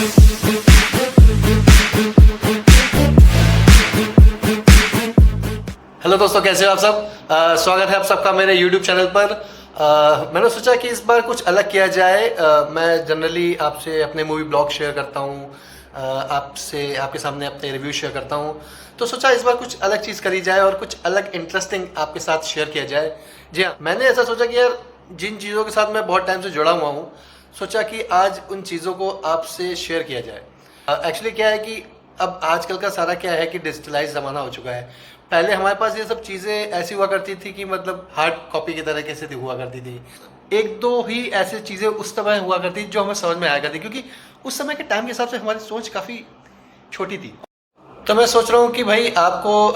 Hello दोस्तों, कैसे हो आप सब। स्वागत है आप सबका मेरे YouTube चैनल पर। मैंने सोचा कि इस बार कुछ अलग किया जाए। मैं जनरली आपसे अपने मूवी ब्लॉग शेयर करता हूँ, आपके सामने अपने रिव्यू शेयर करता हूँ। तो सोचा इस बार कुछ अलग चीज़ करी जाए और कुछ अलग इंटरेस्टिंग आपके साथ शेयर किया जाए। जी हाँ, मैंने ऐसा सोचा कि यार जिन चीज़ों के साथ मैं बहुत टाइम से जुड़ा हुआ हूँ, सोचा कि आज उन चीज़ों को आपसे शेयर किया जाए। एक्चुअली क्या है कि अब आजकल का सारा क्या है कि डिजिटलाइज ज़माना हो चुका है। पहले हमारे पास ये सब चीज़ें ऐसी हुआ करती थी कि मतलब हार्ड कॉपी की तरह कैसे थी हुआ करती थी। एक दो ही ऐसी चीज़ें उस समय हुआ करती जो हमें समझ में आया करती, क्योंकि उस समय के टाइम के हिसाब से हमारी सोच काफ़ी छोटी थी। तो मैं सोच रहा हूँ कि भाई आपको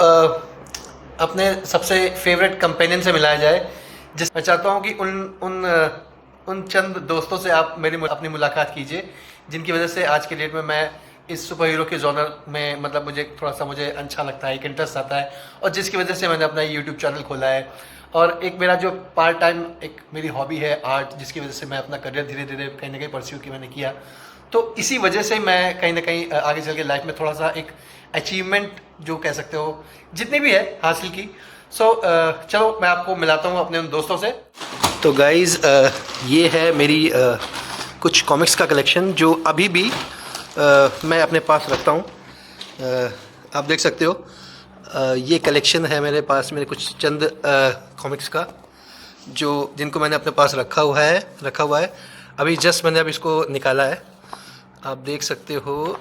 अपने सबसे फेवरेट कंपेनियन से मिलाया जाए। मैं चाहता हूँ कि उन चंद दोस्तों से आप अपनी मुलाकात कीजिए जिनकी वजह से आज के डेट में मैं इस सुपर हीरो के जॉनर में मतलब मुझे अच्छा लगता है, एक इंटरेस्ट आता है, और जिसकी वजह से मैंने अपना यूट्यूब चैनल खोला है। और एक मेरा जो पार्ट टाइम एक मेरी हॉबी है आर्ट, जिसकी वजह से मैं अपना करियर धीरे धीरे कहीं ना कहीं परस्यू की मैंने किया। तो इसी वजह से मैं कहीं ना कहीं आगे चल के लाइफ में थोड़ा सा एक अचीवमेंट जो कह सकते हो जितनी भी है हासिल की। चलो मैं आपको मिलाता हूँ अपने उन दोस्तों से। तो गाइज़, ये है मेरी कुछ कॉमिक्स का कलेक्शन जो अभी भी मैं अपने पास रखता हूँ। आप देख सकते हो, ये कलेक्शन है मेरे पास, मेरे कुछ चंद कॉमिक्स का जिनको मैंने अपने पास रखा हुआ है। अभी जस्ट मैंने अब इसको निकाला है, आप देख सकते हो।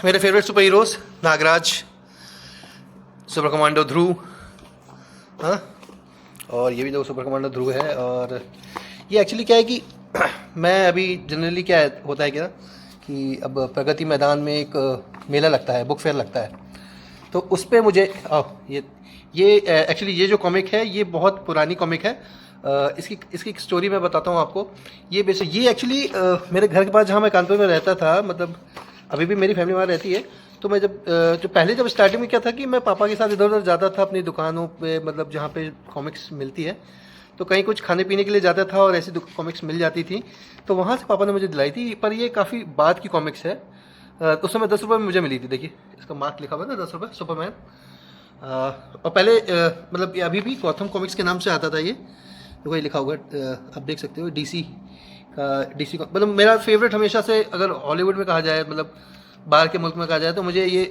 मेरे favourite super heroes Nagraj, super commando Dhruv, और ये भी दो सुपर कमांडो ध्रुव है। और ये एक्चुअली क्या है कि मैं अभी जनरली क्या होता है क्या कि अब प्रगति मैदान में एक मेला लगता है, बुक फेयर लगता है। तो उस पर मुझे ये एक्चुअली ये जो कॉमिक है ये बहुत पुरानी कॉमिक है। इसकी एक स्टोरी मैं बताता हूँ आपको। ये एक्चुअली मेरे घर के पास जहाँ मैं कानपुर में रहता था, मतलब अभी भी मेरी फैमिली वहाँ रहती है। तो मैं जब स्टार्टिंग में क्या था कि मैं पापा के साथ इधर उधर जाता था अपनी दुकानों पे, मतलब जहाँ पे कॉमिक्स मिलती है, तो कहीं कुछ खाने पीने के लिए जाता था और ऐसी कॉमिक्स मिल जाती थी, तो वहाँ से पापा ने मुझे दिलाई थी। पर ये काफ़ी बाद की कॉमिक्स है। तो उस समय 10 रुपये में मुझे मिली थी। देखिए इसका मार्क लिखा हुआ है ना, 10 रुपये, सुपरमैन। और पहले मतलब ये अभी भी गौथम कॉमिक्स के नाम से आता था। ये देखो, ये लिखा हुआ है, आप देख सकते हो, डीसी का मतलब मेरा फेवरेट हमेशा से, अगर हॉलीवुड में कहा जाए, मतलब बाहर के मुल्क में कहा जाए, तो मुझे ये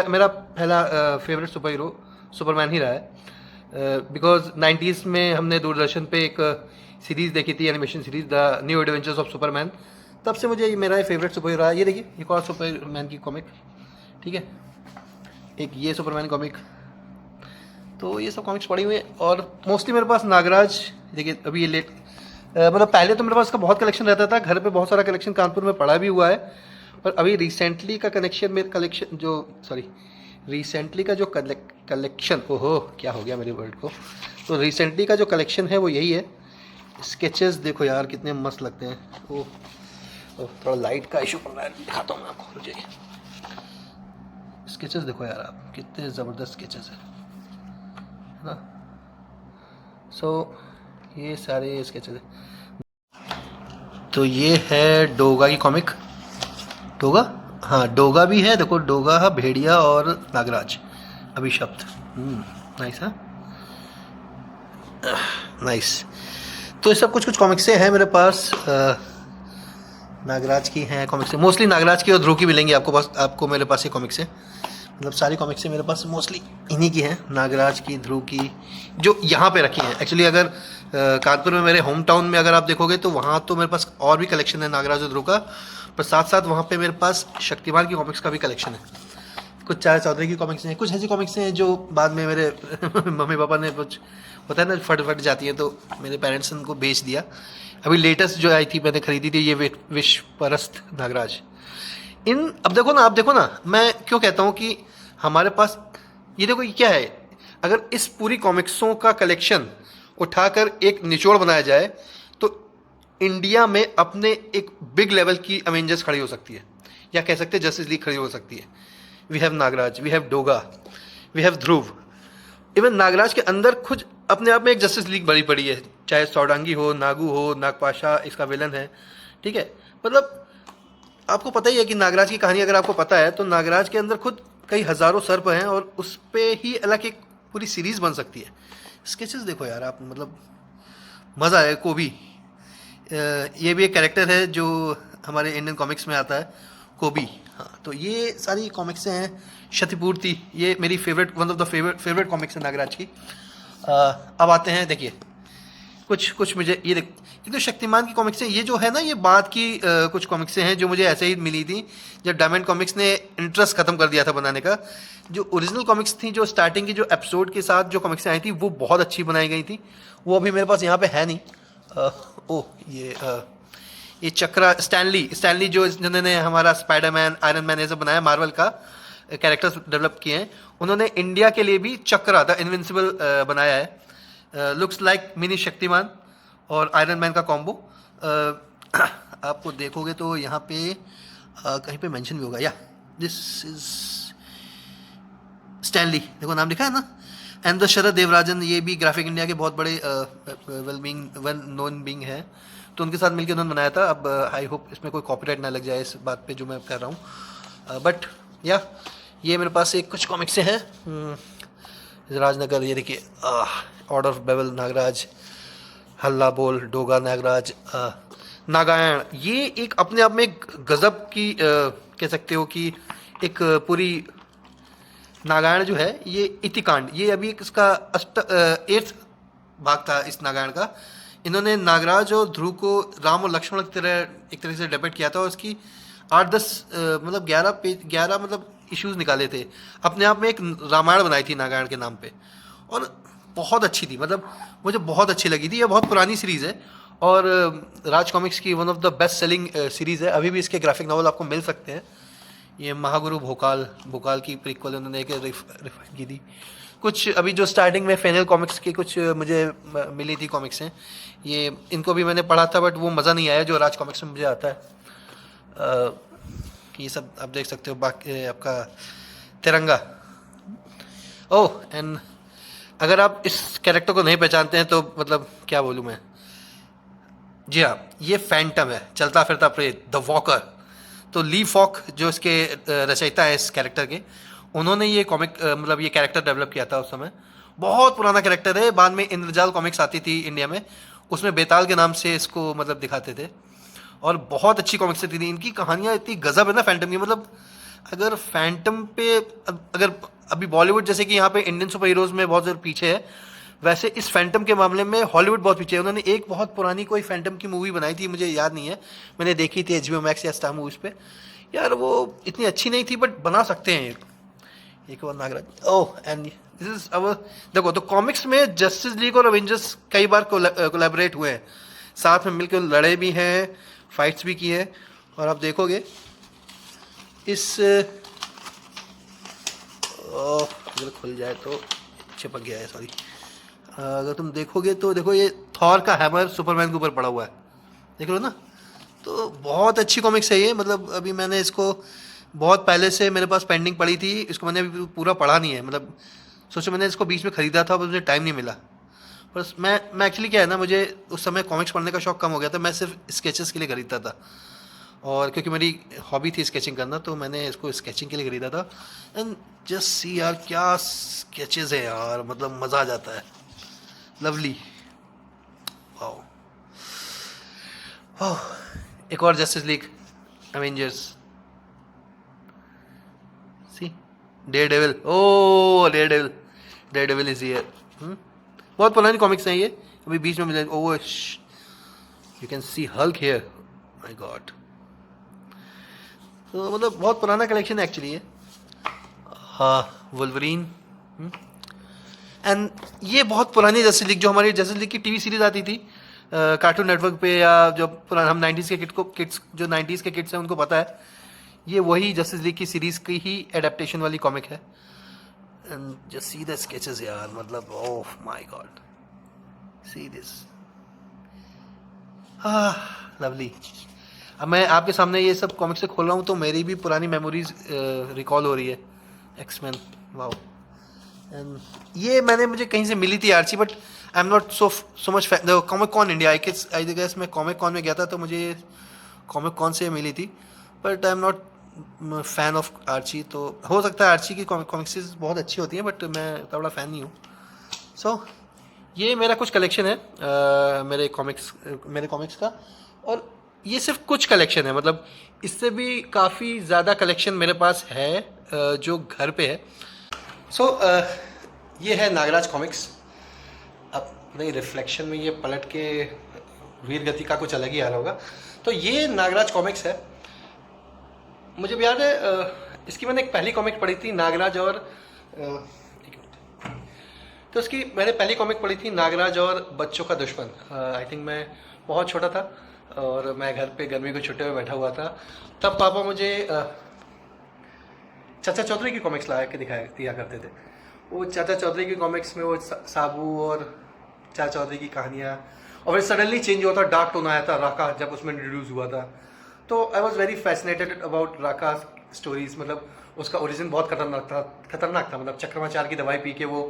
मेरा पहला फेवरेट सुपर हीरो सुपरमैन ही रहा है। बिकॉज 90s में हमने दूरदर्शन पे एक सीरीज़ देखी थी, animation series, the new adventures of Superman. तब से मुझे ये मेरा फेवरेट सुपर हीरो रहा है। ये देखिए, एक और सुपरमैन की कॉमिक, ठीक है, एक ये सुपरमैन कॉमिक। तो ये सब कॉमिक्स पढ़ी हुई है। और मोस्टली मेरे पास नागराज, देखिए अभी ये लेट, मतलब पहले तो मेरे पास इसका बहुत कलेक्शन रहता था, घर पे बहुत सारा कलेक्शन कानपुर में पड़ा भी हुआ है। पर अभी रिसेंटली का कलेक्शन, ओहो क्या हो गया मेरे वर्ड को। तो रिसेंटली का जो कलेक्शन है वो यही है। स्केचेस देखो यार कितने मस्त लगते हैं। ओह थोड़ा लाइट का इशू पड़ रहा है, दिखाता हूँ मैं आपको, रुकिए। स्केचेस देखो यार आप, कितने ज़बरदस्त स्केचेस है ना। ये सारे स्केचेस हैं। तो ये है डोगा की कॉमिक। डोगा, हाँ डोगा भी है, देखो डोगा, भेड़िया और नागराज, अभिशप्त। नाइस, हाँ नाइस। तो ये सब कुछ कॉमिक्स हैं मेरे पास। नागराज की हैं कॉमिक्स, मोस्टली नागराज की और ध्रुव की मिलेंगी आपको मेरे पास ये कॉमिक्स हैं। मतलब सारी कॉमिक्स मेरे पास मोस्टली इन्हीं की हैं, नागराज की, ध्रुव की, जो यहाँ पे रखी हैं। एक्चुअली अगर कानपुर में मेरे होम टाउन में अगर आप देखोगे तो वहाँ तो मेरे पास और भी कलेक्शन है नागराज और ध्रुव का, पर साथ साथ वहाँ पे मेरे पास शक्तिमान की कॉमिक्स का भी कलेक्शन है। कुछ चार चौधरी की कॉमिक्स हैं, कुछ ऐसी कॉमिक्स हैं जो बाद में मेरे मम्मी पापा ने, कुछ होता है ना फट जाती है, तो मेरे पेरेंट्स ने उनको बेच दिया। अभी लेटेस्ट जो आई थी मैंने खरीदी थी, ये विश्व परस्त नागराज। अब देखो ना, मैं क्यों कहता हूँ कि हमारे पास ये देखो, ये क्या है। अगर इस पूरी कॉमिक्सों का कलेक्शन उठाकर एक निचोड़ बनाया जाए तो इंडिया में अपने एक बिग लेवल की अवेंजर्स खड़ी हो सकती है, या कह सकते हैं जस्टिस लीग खड़ी हो सकती है। We have Nagraj, we have Doga, we have Dhruv. Even Nagraj के अंदर खुद अपने आप में एक जस्टिस लीग बड़ी पड़ी है, चाहे सौडांगी हो, नागू हो, नागपाशा इसका विलन है, ठीक है। मतलब आपको पता ही है कि नागराज की कहानी अगर आपको पता है तो नागराज के अंदर खुद कई हज़ारों सर्प हैं और उस पे ही अलग एक पूरी सीरीज़ बन सकती है। स्केचेस देखो यार आप, मतलब मज़ा है। कोबी, ये भी एक कैरेक्टर है जो हमारे इंडियन कॉमिक्स में आता है, कोबी। हाँ, तो ये सारी कॉमिक्स हैं। क्षतिपूर्ति, ये मेरी favourite, one of the favourite comics है नागराज की। अब आते हैं, देखिए कुछ कुछ मुझे ये देख, एक तो शक्तिमान की कॉमिक्स है, ये जो है ना, ये बाद की कुछ कॉमिक्सें हैं जो मुझे ऐसे ही मिली थी जब डायमंड कॉमिक्स ने इंटरेस्ट ख़त्म कर दिया था बनाने का। जो ओरिजिनल कॉमिक्स थी, जो स्टार्टिंग की जो एपिसोड के साथ जो कॉमिक्सें आई थी, वो बहुत अच्छी बनाई गई थी। वो अभी मेरे पास यहाँ पे है नहीं। ये चक्रा, स्टैनली जो जिन्होंने हमारा स्पाइडरमैन, आयरन मैन ये सब बनाया, मार्वल का कैरेक्टर्स डेवलप किए हैं, उन्होंने इंडिया के लिए भी चक्रा द इनविंसिबल बनाया है। लुक्स लाइक मिनी शक्तिमान और आयरन मैन का कॉम्बो। आपको देखोगे तो यहाँ पे कहीं पे मेंशन भी होगा, या दिस इज स्टैनली, देखो नाम लिखा है ना। एंड द शरद देवराजन, ये भी ग्राफिक इंडिया के बहुत बड़े वेल नोन बीइंग है, तो उनके साथ मिलकर उन्होंने बनाया था। अब आई होप इसमें कोई कॉपीराइट ना लग जाए इस बात पे जो मैं कर रहा हूँ, बट या ये मेरे पास एक कुछ कॉमिक्स हैं। राजनगर, ये देखिए, ऑर्डर ऑफ बेवल नागराज, हल्ला बोल डोगा नागराज, नागायण, ये एक अपने आप में एक गजब की कह सकते हो कि एक पूरी नागायण जो है, ये इतिकांड, ये अभी इसका 8th भाग था इस नागायण का। इन्होंने नागराज और ध्रुव को राम और लक्ष्मण की तरह एक तरह से डेपिक्ट किया था, और उसकी 8-10 मतलब 11 पेज, 11 मतलब इश्यूज निकाले थे। अपने आप में एक रामायण बनाई थी नागायण के नाम पे, और बहुत अच्छी थी, मतलब मुझे बहुत अच्छी लगी थी। ये बहुत पुरानी सीरीज़ है और राज कॉमिक्स की one of the best selling series है। अभी भी इसके ग्राफिक नॉवल आपको मिल सकते हैं। ये महागुरु भोकाल की प्रीक्वल उन्होंने एक रिफाइन की थी। कुछ अभी जो स्टार्टिंग में फेनल कॉमिक्स की कुछ मुझे मिली थी कॉमिक्स हैं, ये इनको भी मैंने पढ़ा था, बट वो मज़ा नहीं आया जो राज कॉमिक्स में मुझे आता है। ये सब आप देख सकते हो। बाकी आपका तिरंगा, ओह, एंड अगर आप इस कैरेक्टर को नहीं पहचानते हैं तो मतलब क्या बोलूँ मैं। जी हाँ, ये फैंटम है, चलता फिरता प्रेत, द वॉकर। तो ली फॉक जो इसके रचयिता है इस कैरेक्टर के, उन्होंने ये कॉमिक मतलब ये कैरेक्टर डेवलप किया था उस समय। बहुत पुराना कैरेक्टर है। बाद में इंद्रजाल कॉमिक्स आती थी इंडिया में, उसमें बेताल के नाम से इसको मतलब दिखाते थे, और बहुत अच्छी कॉमिक्स थी। इनकी कहानियाँ इतनी गजब है ना फैंटम की, मतलब अगर फैंटम पे, अगर अभी बॉलीवुड जैसे कि यहाँ पे इंडियन सुपर हीरोज़ में बहुत ज़्यादा पीछे है, वैसे इस फैंटम के मामले में हॉलीवुड बहुत पीछे है। उन्होंने एक बहुत पुरानी कोई फैंटम की मूवी बनाई थी, मुझे याद नहीं है, मैंने देखी थी HBO मैक्स या स्टार मूवीज़ पे। यार वो इतनी अच्छी नहीं थी, बट बना सकते हैं एक और नागराज। ओह, एंड दिस इज अवर, देखो तो कॉमिक्स में जस्टिस लीग और अवेंजर्स कई बार कोलैबोरेट हुए हैं, साथ में मिलकर लड़े भी हैं, फाइट्स भी की है। और आप देखोगे इस अगर खुल जाए तो, चिपक गया है सॉरी, अगर तुम देखोगे तो देखो, ये थॉर का हैमर सुपरमैन के ऊपर पड़ा हुआ है, देख लो ना। तो बहुत अच्छी कॉमिक्स है ये, मतलब अभी मैंने इसको बहुत पहले से मेरे पास पेंडिंग पड़ी थी, इसको मैंने अभी पूरा पढ़ा नहीं है। मतलब सोचो मैंने इसको बीच में ख़रीदा था, पर मुझे टाइम नहीं मिला। बस मैं एक्चुअली क्या है ना, मुझे उस समय कॉमिक्स पढ़ने का शौक कम हो गया था, मैं सिर्फ स्केचेस के लिए ख़रीदता था, और क्योंकि मेरी हॉबी थी स्केचिंग करना, तो मैंने इसको स्केचिंग के लिए ख़रीदा था। एंड जस्ट सी यार, क्या स्केचेस है यार, मतलब मज़ा आ जाता है। Lovely, wow. एक और Justice League, Avengers, see Daredevil, oh Daredevil is here. बहुत पुरानी कॉमिक्स हैं ये, अभी बीच में मिले। Oh, you can see Hulk here, my God. तो मतलब बहुत पुराना कलेक्शन है एक्चुअली ये। हाँ, वुल्वरीन। एंड ये बहुत पुरानी जस्टिस लीग, जो हमारी जस्टिस लीग की टीवी सीरीज आती थी कार्टून नेटवर्क पे, या जो पुराना हम 90s के किड्स जो 90s के किड्स हैं उनको पता है, ये वही जस्टिस लीग की सीरीज की ही एडेप्टेशन वाली कॉमिक है। And just see the sketches यार, मतलब oh my God, see this, lovely. अब मैं आपके सामने ये सब कॉमिक्स से खोल रहा हूँ तो मेरी भी पुरानी मेमोरीज रिकॉल हो रही है। एक्समैन, वाओ, एंड ये मैंने मुझे कहीं से मिली थी Archie, but I am not so much Comic Con India, I guess मैं कॉमिक कॉन में गया था तो मुझे कॉमिक कॉन से मिली थी, but I am not fan of Archie. तो हो सकता है आर्ची की कॉमिक्स बहुत अच्छी होती हैं, बट मैं इतना बड़ा फ़ैन नहीं हूँ। सो ये मेरा कुछ कलेक्शन है मेरे कॉमिक्स का, और ये सिर्फ कुछ कलेक्शन है, मतलब इससे भी काफ़ी ज़्यादा कलेक्शन मेरे पास है जो घर पे है। सो ये है नागराज कॉमिक्स। अपने रिफ्लेक्शन में ये पलट के वीर गति का कुछ अलग ही आ रहा होगा। तो ये नागराज कॉमिक्स है। मुझे भी याद है इसकी मैंने एक पहली कॉमिक पढ़ी थी नागराज और एक मिनट, तो उसकी मैंने पहली कॉमिक पढ़ी थी नागराज और बच्चों का दुश्मन। आई थिंक मैं बहुत छोटा था और मैं घर पे गर्मी की छुट्टियों में बैठा हुआ था। तब पापा मुझे चाचा चौधरी की कॉमिक्स ला के दिया करते थे। वो चाचा चौधरी की कॉमिक्स में वो साबू और चाचा चौधरी की कहानियाँ, और फिर सडनली चेंज हुआ था, डार्क टोन आया था राका जब उसमें इंट्रोड्यूस हुआ था। तो I was very fascinated about Raka stories. मतलब उसका ओरिजिन बहुत खतरनाक था। मतलब चक्रमाचार की दवाई पी के वो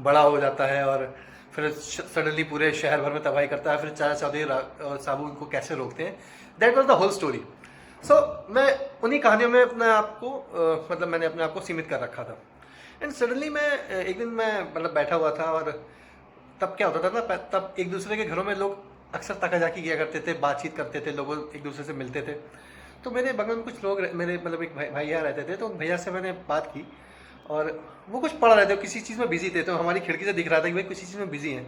बड़ा हो जाता है और फिर सडनली पूरे शहर भर में तबाही करता है। फिर चाचा चौधरी और साबू को कैसे रोकते हैं, that was the whole story. So मैं उन्हीं कहानियों में अपने आप को मतलब मैंने अपने आप को सीमित कर रखा था। एंड सडनली मैं एक दिन मैं मतलब बैठा हुआ था, और तब क्या होता था ना, तब एक दूसरे के घरों में लोग अक्सर तकाजाकी किया करते थे, बातचीत करते थे, लोग एक दूसरे से मिलते थे। तो मेरे बगल में कुछ लोग मेरे मतलब एक भैया रहते थे, तो उन भैया से मैंने बात की और वो कुछ पढ़ रहे थे, किसी चीज़ में बिजी थे। तो हमारी खिड़की से दिख रहा था कि भाई किसी चीज़ में बिजी हैं।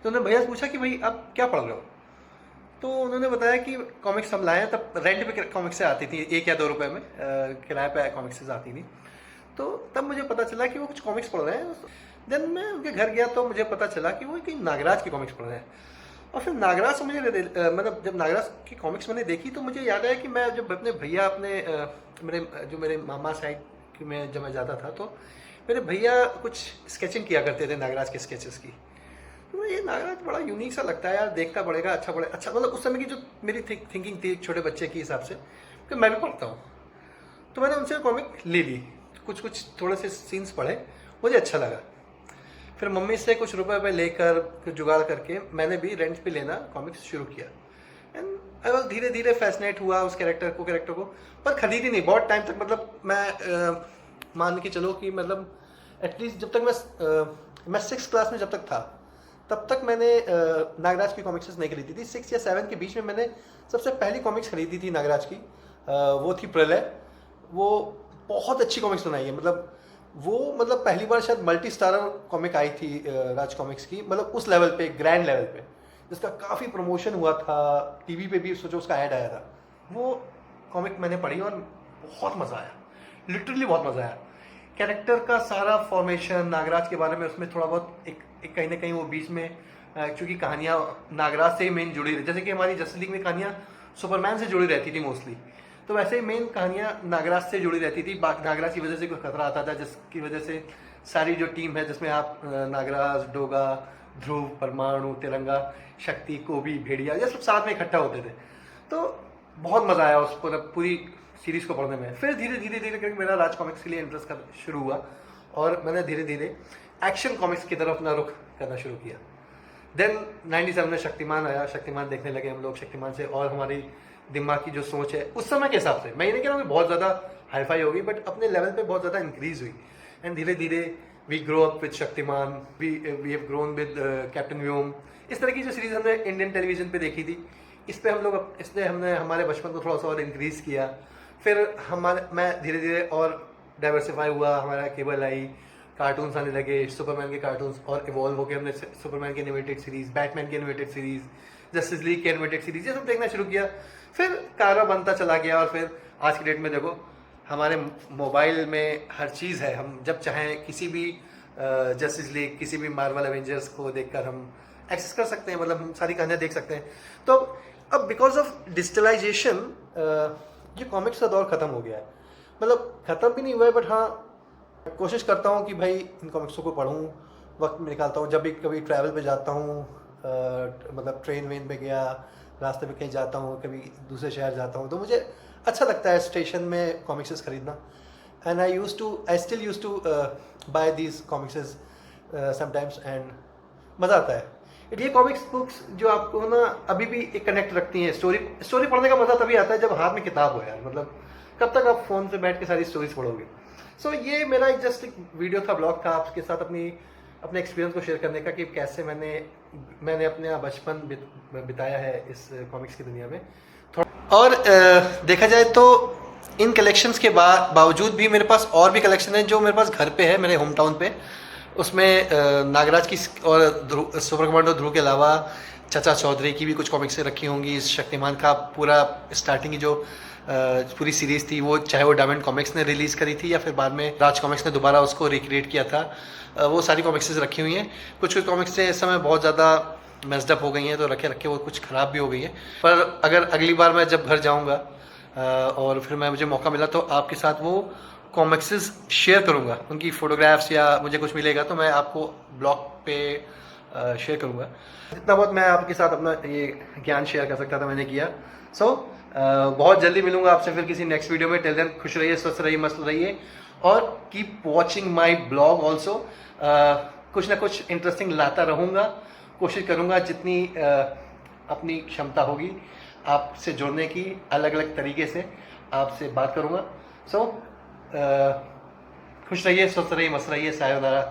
तो उन्होंने भैया से पूछा कि भाई आप क्या पढ़ रहे हो। तो उन्होंने बताया कि कॉमिक्स हम लाए हैं, तब रेंट पे कॉमिक्स से आती थी, 1 या 2 रुपए में किराए पे कॉमिक्स आती थी। तो तब मुझे पता चला कि वो कुछ कॉमिक्स पढ़ रहे हैं। देन मैं उनके घर गया तो मुझे पता चला कि वो कि नागराज की कॉमिक्स पढ़ रहे हैं। और फिर नागराज से मुझे मतलब जब नागराज की कॉमिक्स मैंने देखी तो मुझे याद आया कि मैं जब अपने भैया मेरे मामा साइड में जब मैं जाता था, तो मेरे भैया कुछ स्केचिंग किया करते थे नागराज के स्केचेस की। तो ये नागराज बड़ा यूनिक सा लगता है यार, देखना पड़ेगा, अच्छा मतलब उस समय की जो मेरी थिंकिंग थी छोटे बच्चे के हिसाब से कि मैं भी पढ़ता हूँ। तो मैंने उनसे कॉमिक ले ली, कुछ थोड़े से सीन्स पढ़े, मुझे अच्छा लगा। फिर मम्मी से कुछ रुपए लेकर कुछ जुगाड़ करके मैंने भी रेंट पे लेना कॉमिक्स शुरू किया। एंड आई वॉज धीरे धीरे फैसिनेट हुआ उस कैरेक्टर को, पर खरीदी नहीं बहुत टाइम तक। मतलब मैं मान के चलो कि मतलब एटलीस्ट जब तक मैं 6th क्लास में जब तक था, तब तक मैंने नागराज की कॉमिक्स नहीं खरीदी थी। 6 या 7 के बीच में मैंने सबसे पहली कॉमिक्स खरीदी थी नागराज की। वो थी प्रलय। वो बहुत अच्छी कॉमिक्स बनाई है। मतलब पहली बार शायद मल्टी स्टारर कॉमिक आई थी राज कॉमिक्स की, मतलब उस लेवल पे, ग्रैंड लेवल पे, जिसका काफ़ी प्रमोशन हुआ था, टीवी पे भी सोचो उसका ऐड आया था। वो कॉमिक मैंने पढ़ी और बहुत मज़ा आया, लिटरली बहुत मज़ा आया। कैरेक्टर का सारा फॉर्मेशन नागराज के बारे में उसमें थोड़ा बहुत एक कहीं ना कहीं वो बीच में चूँकि कहानियाँ नागराज से ही मेन जुड़ी रही, जैसे कि हमारी जस्टिस लीग में कहानियाँ सुपरमैन से जुड़ी रहती थी मोस्टली, तो वैसे ही मेन कहानियाँ नागराज से जुड़ी रहती थी। नागराज की वजह से कोई खतरा आता था, जिसकी वजह से सारी जो टीम है जिसमें आप नागराज, डोगा, ध्रुव, परमाणु, तिरंगा, शक्ति, कोबी, भेड़िया, ये सब साथ में इकट्ठा होते थे। तो बहुत मज़ा आया उस पूरी सीरीज़ को पढ़ने में। फिर धीरे धीरे करके मेरा राज कॉमिक्स के लिए इंटरेस्ट शुरू हुआ और मैंने धीरे धीरे एक्शन कॉमिक्स की तरफ अपना रुख करना शुरू किया। देन 97 में शक्तिमान आया, शक्तिमान देखने लगे हम लोग। शक्तिमान से और हमारी दिमाग की जो सोच है उस समय के हिसाब से, मैं ये नहीं कह रहा हूँ कि बहुत ज़्यादा हाईफाई होगी, बट अपने लेवल पे बहुत ज़्यादा इंक्रीज हुई। एंड धीरे धीरे we grow up with Shaktimaan, we have grown with Captain Vyom. इस तरह की जो सीरीज़ हमने इंडियन टेलीविज़न पे देखी थी, इसने हमने हमारे बचपन को थोड़ा सा और इंक्रीज़ किया। फिर मैं धीरे धीरे और डाइवर्सिफाई हुआ, हमारा केबल आई, कार्टून्स आने लगे, सुपरमैन के कार्टून्स, और इवॉल्व होकर हमने सुपरमैन की एनिमेटेड सीरीज़, बैटमैन की एनिमेटेड सीरीज़, जस्टिस लीग की एनिमेटेड सीरीज़, ये सब देखना शुरू किया। फिर कारवा बनता चला गया और फिर आज की डेट में देखो हमारे मोबाइल में हर चीज़ है। हम जब चाहें किसी भी जस्टिस लीग, किसी भी मार्वल एवेंजर्स को देखकर हम एक्सेस कर सकते हैं, मतलब हम सारी कहानियाँ देख सकते हैं। तो अब बिकॉज ऑफ डिजिटलाइजेशन ये कॉमिक्स का दौर ख़त्म हो गया है। मतलब ख़त्म भी नहीं हुआ है, बट हाँ कोशिश करता हूँ कि भाई इन कॉमिक्सों को पढूं, वक्त निकालता हूँ। जब भी कभी ट्रैवल पे जाता हूँ, मतलब ट्रेन वेन पे गया, रास्ते में कहीं जाता हूँ, कभी दूसरे शहर जाता हूँ, तो मुझे अच्छा लगता है स्टेशन में कॉमिक्सेस खरीदना। And I still use to buy these comicses sometimes and मज़ा आता है। ये कॉमिक्स बुक्स जो आपको ना अभी भी एक कनेक्ट रखती हैं। स्टोरी पढ़ने का मज़ा तभी आता है जब हाथ में किताब हो यार, मतलब कब तक आप फ़ोन से बैठ के सारी स्टोरीज पढ़ोगे। सो ये मेरा एक जस्ट एक वीडियो था, ब्लॉग था आपके साथ अपने एक्सपीरियंस को शेयर करने का कि कैसे मैंने अपना बचपन बिताया है इस कॉमिक्स की दुनिया में। और देखा जाए तो इन कलेक्शंस के बावजूद भी मेरे पास और भी कलेक्शन है जो मेरे पास घर पे है, मेरे होम टाउन पे। उसमें नागराज की और सुपर कमांडो ध्रुव के अलावा चाचा चौधरी की भी कुछ कॉमिक्सें रखी होंगी। शक्तिमान का पूरा स्टार्टिंग की जो पूरी सीरीज़ थी, वो चाहे वो डायमंड कॉमिक्स ने रिलीज़ करी थी या फिर बाद में राज कॉमिक्स ने दोबारा उसको रिक्रिएट किया था, वो सारी कॉमिक्सेस रखी हुई हैं। कुछ कॉमिक्सें इस समय बहुत ज़्यादा मेस्ड वो गई हैं, तो रखे वो कुछ ख़राब भी हो गई है। पर अगर अगली बार मैं जब घर जाऊँगा और फिर मुझे मौका मिला तो आपके साथ वो कॉमिक्सेस शेयर करूँगा, उनकी फ़ोटोग्राफ्स या मुझे कुछ मिलेगा तो मैं आपको ब्लॉग पे शेयर करूँगा। जितना बहुत मैं आपके साथ अपना ये ज्ञान शेयर कर सकता था मैंने किया। बहुत जल्दी मिलूँगा आपसे फिर किसी नेक्स्ट वीडियो में। टिल देन खुश रहिए, स्वस्थ रहिए, मस्त रहिए और keep watching my blog also. कुछ ना कुछ इंटरेस्टिंग लाता रहूँगा, कोशिश करूँगा जितनी अपनी क्षमता होगी आपसे जुड़ने की, अलग अलग तरीके से आपसे बात करूँगा। खुश रहिए, स्वस्थ रहिए, मस्त रहिए। सायोनारा।